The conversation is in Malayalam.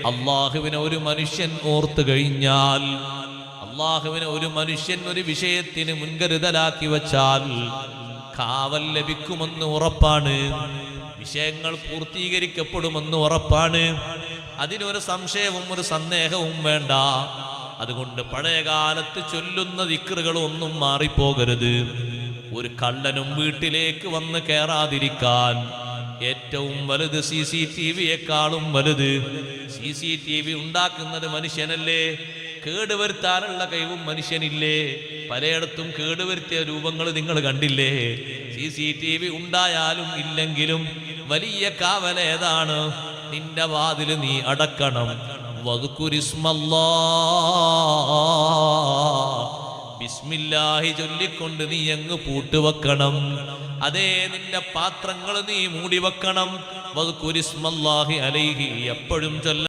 അള്ളാഹുവിനെ ഒരു മനുഷ്യൻ ഓർത്തു കഴിഞ്ഞാൽ, അള്ളാഹുവിനെ ഒരു മനുഷ്യൻ ഒരു വിഷയത്തിന് മുൻകരുതലാക്കി വച്ചാൽ കാവൽ ലഭിക്കുമെന്ന് ഉറപ്പാണ്, വിഷയങ്ങൾ പൂർത്തീകരിക്കപ്പെടുമെന്ന് ഉറപ്പാണ്. അതിനൊരു സംശയവും ഒരു സന്ദേഹവും വേണ്ട. അതുകൊണ്ട് പഴയകാലത്ത് ചൊല്ലുന്ന ദിക്റുകളൊന്നും മാറിപ്പോകരുത്. ഒരു കള്ളനും വീട്ടിലേക്ക് വന്ന് കയറാതിരിക്കാൻ ഏറ്റവും വലുത് CCTV-യെക്കാളും വലുത്. CCTV ഉണ്ടാക്കുന്നത് മനുഷ്യനല്ലേ? കേടുവരുത്താനുള്ള കഴിവും മനുഷ്യനില്ലേ? പലയിടത്തും കേടുവരുത്തിയ രൂപങ്ങൾ നിങ്ങൾ കണ്ടില്ലേ? CCTV ഉണ്ടായാലും ഇല്ലെങ്കിലും വലിയ കാവലേതാണ്? നിന്റെ വാതിൽ നീ അടക്കണം. ബിസ്മില്ലാഹി ചൊല്ലിക്കൊണ്ട് നീ അങ്ങ് പൂട്ടുവെക്കണം. അതേ, നിന്റെ പാത്രങ്ങൾ നീ മൂടിവെക്കണം. വദ്കുരിസ്മല്ലാഹി അലൈഹി എപ്പോഴും ചൊല്ല.